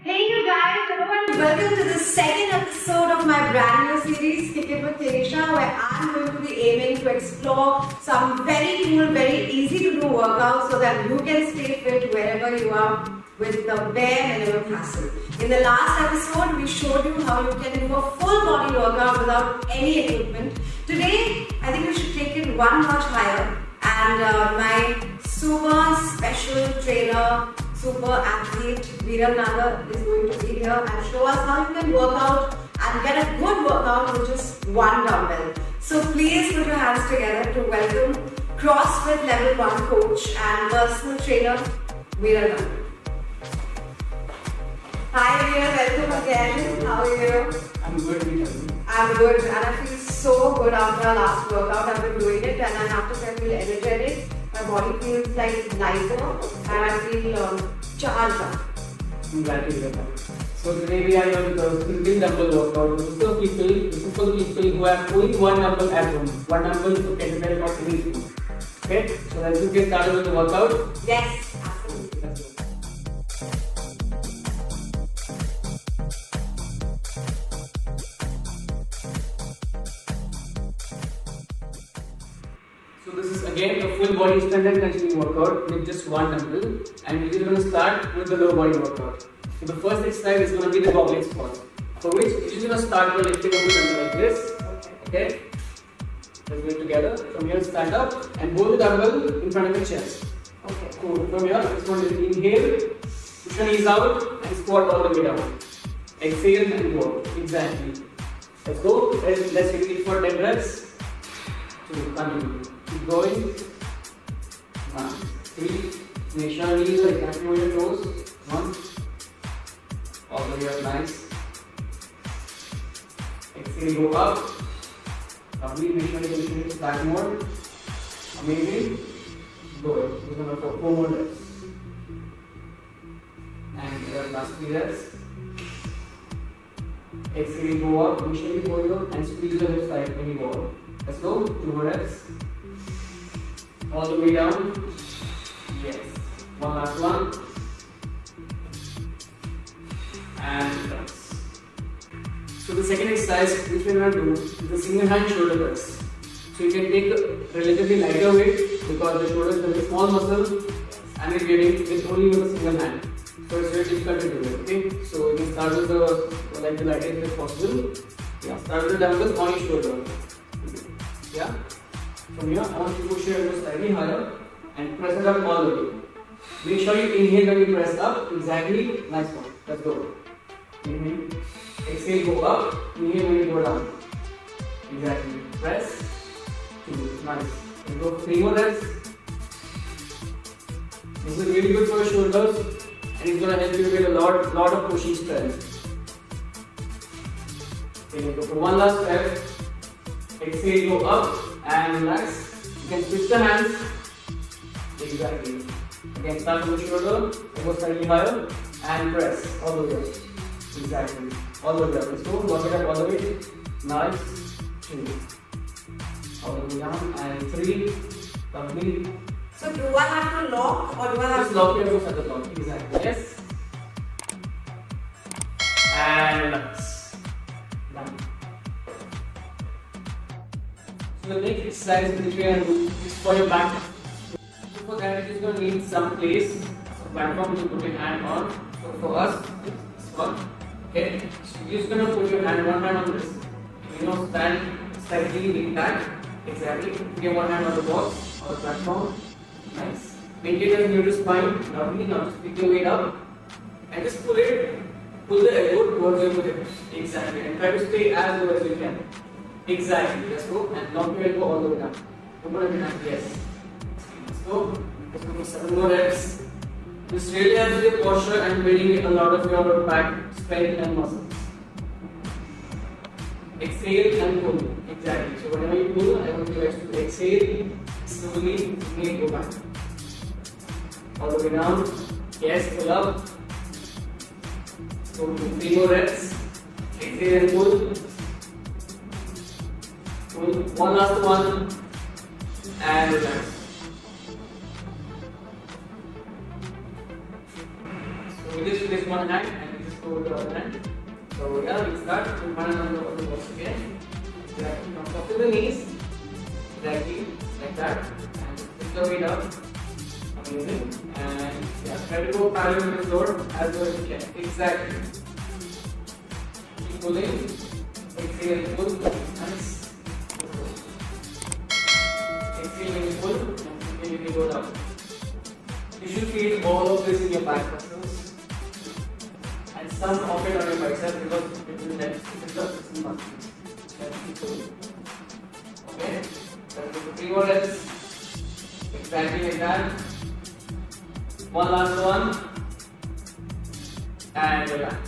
Hey you guys, hello and welcome to the second episode of my brand new series, Kick It with Kenisha, where I'm going to be aiming to explore some very cool, very easy to do workouts so that you can stay fit wherever you are with the bare minimum hassle. In the last episode, we showed you how you can do a full body workout without any equipment. Today, I think we should take it one notch higher, and my super special trainer, super athlete Vinita is going to be here and show us how you can work out and get a good workout with just one dumbbell. So please put your hands together to welcome CrossFit Level 1 coach and personal trainer Vinita. Hi Vinita, welcome again. How are you? I'm good, Vinita. I'm good and I feel so good after our last workout. I've been doing it and I have to say I feel energetic. My body feels like lighter and I feel charged up. I'm glad to hear that. So today we are going to single dumbbell workout. This is for people who have only one dumbbell at home. One dumbbell to kettlebell or anything. Okay? So let's get started with the workout. Yes, absolutely. Let's go. So this is again a full body strength and conditioning workout with just one dumbbell, and we are going to start with the lower body workout. So the first exercise is going to be the goblet squat, for which we are going to start by lifting up the dumbbell like this. Okay? Let's do it together. From here, stand up and hold the dumbbell in front of your chest. Okay. Cool. From here, it's going to inhale, push your knees out and squat all the way down. Exhale and go. Exactly. Let's go. Let's repeat for 10 reps. Two. Continue. Keep going. 1, 3. Make sure your knees are exactly on your toes. 1. All the way up, nice. Exhale, go up. Lovely. Make sure you can finish back more. Amazing. Go ahead. We're going to go 4 more reps. And your last 3 reps. Exhale, go up. Make sure you go down and squeeze your hips tight when you go up. Let's go. 2 more reps. All the way down. Yes. One last one. And press. So the second exercise which we are going to do is the single hand shoulder press. So you can take a relatively lighter weight because the shoulder is a very small muscle and it's getting it only with a single hand. So it's very difficult to do it. Okay. So you can start with the lightest weight possible. Yeah. Start with the dumbbell on your shoulder. Yeah. From here, I want you to push your elbows slightly higher and press it up all the way. Make sure you inhale when you press up. Exactly. Nice one. Let's go. Inhale. Exhale, go up. Inhale when you go down. Exactly. Press. 2. Nice. Let's go 3 more reps. This is really good for your shoulders and it's going to help you get a lot of pushing strength. Okay, let's go for one last step. Exhale, go up and relax. You can switch the hands. Exactly. Again, start with the shoulder, go slightly higher and press all the way up. Exactly. All the way up. Let's go. Work it up all the way. Nice. 2. All the way down and 3. Lovely. So do I have to lock or do I have Just lock your elbows at the top. Exactly. Yes. And relax. Done. So the next exercise which we are going to do is for your back. So for that, it is going to need some place, some platform to put your hand on. So for us, this one. Okay. So you're just going to put your hand one hand on this. Stand slightly lean back. Exactly. Get one hand on the box or the platform. Nice. Maintain a neutral spine. Lovely. Now just pick your weight up and just pull the elbow towards your hip. Exactly. And try to stay as low as you can. Exactly. Let's go and lock your elbow all the way down. Open up your hand. Yes. Let's go. Let's go for 7 more reps. This really helps your posture and building a lot of your back strength and muscle. Exhale and pull. Exactly. So whenever you pull, I want you guys to exhale slowly. Go back. All the way down. Yes. Pull up. So 3 more reps. Exhale and pull. Pull. One last one. And relax. So we just finish one hand and we just go So the other hand. So yeah, we start. We find another once again. Exactly. Now up to the knees. Exactly like that. And lift the weight up. Amazing. And yeah, try to go parallel with the floor as well as you can. Exactly. Keep pulling. Exhale and pull. Nice. Exhale and pull. And you can go down. You should feel all of this in your back muscles and some of it on your bicep because it will help with the fixing muscles. Okay? So do 3 more reps. Exactly like that. One last one. And relax.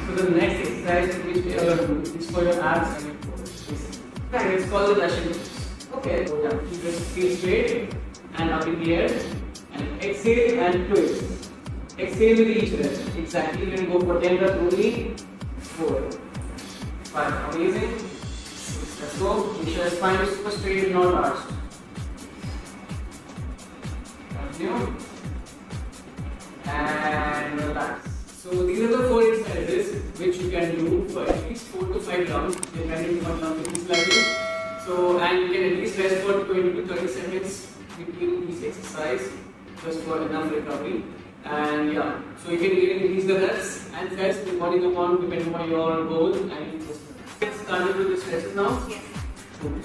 So the next exercise which we are going to do is for your abs and your core. Right. It's called the Russian. Okay, so yeah, keep your feet straight and up in the air and exhale and twist. Exhale with each rep. Exactly, you can go for 10 reps only. 4, 5, amazing. 6, let's go. Make sure your spine is super straight, not arched. Continue. And relax. So these are the 4 exercises which you can do for at least 4 to 5 rounds depending on how fitness level. So, and you can at least rest for 20 to 30 seconds between each exercise just for enough recovery. And yeah, so you can increase the reps and sets depending upon your goal and you just get started with the stretches now. Yes.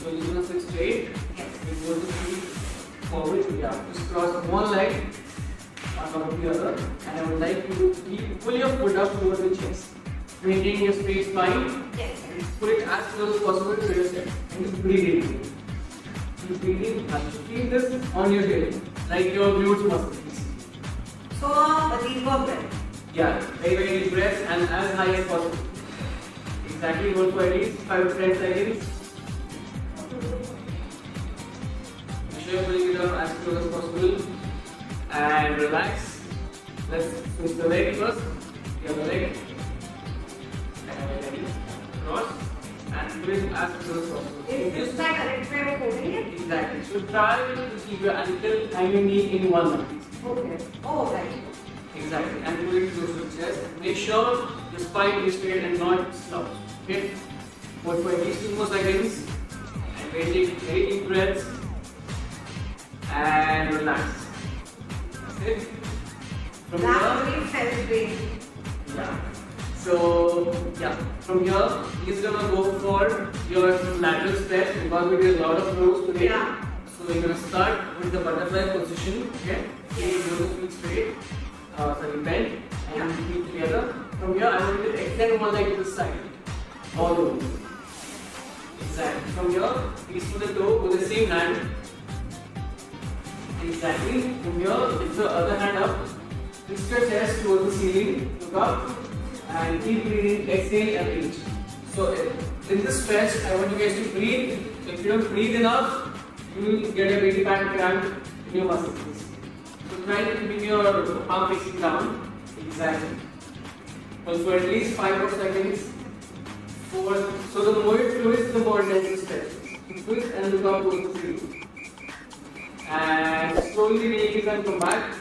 So you're gonna sit straight. Yes. You go to feet forward. Yeah, just cross one leg on top of the other, and I would like you to pull your foot up towards the chest, maintaining your straight spine. Yes. Put it as close as possible to your chest and just breathe in. Keep breathing and feel this on your tail, like your glutes muscles. So a deeper breath. Yeah, very deep breath and as high as possible. Exactly, hold for at least 5 to 10 seconds. Make sure you're pulling it up as close as possible. And relax. Let's switch the leg first. The other leg. And ready. Cross. And pull it as close as possible. Is this the correct way of holding it? Exactly. So try to keep your ankle and your knee in one line. Okay. Oh, right. Exactly. And pull it close to the chest. Make sure the spine is straight and not slouched. Okay? Hold for at least 2 more seconds. And take very deep breaths. And relax. That's it. From That here. really felt great. Yeah. So, yeah. From here, he's gonna go for your lateral stretch because we did a lot of rows today. Yeah. So we're gonna start with the butterfly position. Okay? You go to feet straight. Sorry, bend and feet together. From here, I want you to extend one leg to the side. All the way. Exactly. From here, reach to the toe with the same hand. Exactly. From here, lift the other hand up. Twist your chest towards the ceiling. Look up. And keep breathing. Exhale and reach. So, in this stretch, I want you guys to breathe. If you don't breathe enough, you will get a very bad cramp in your muscles. So try to keep your palm facing down. Exactly. Hold for at least 5 more seconds. 4. So the more you twist, the more intense the stretch. Twist and look up towards the ceiling. And slowly release and come back.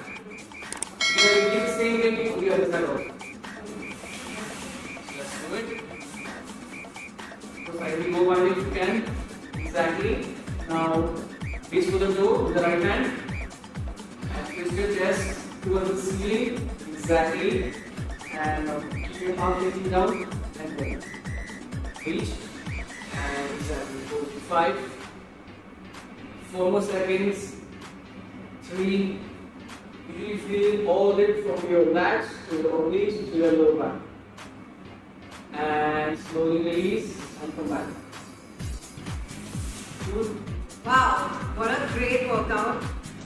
You will repeat the same thing on the other side also. Let's do it. So slightly go one if you can. Exactly. Now reach for the toe with the right hand. And twist your chest towards the ceiling. Exactly. And keep your palm facing down and go. Reach. And exactly. Go to 5. 4 more seconds. 3. Usually feel all it from your lats to your obliques to your lower back. And slowly release and come back. Good. Wow, what a great workout.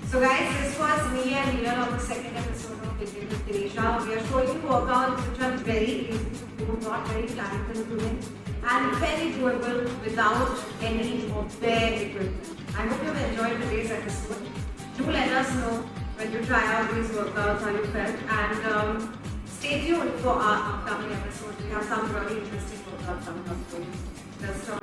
So guys, this was me and Veena on the second episode of Veganism with Kenisha. We are showing you workouts which are very easy to do, not very time consuming, and very doable without any of bare equipment. I hope you've enjoyed today's episode. Do let us know when you try out these workouts how you felt, and stay tuned for our upcoming episodes. We have some really interesting workouts coming up for you. Just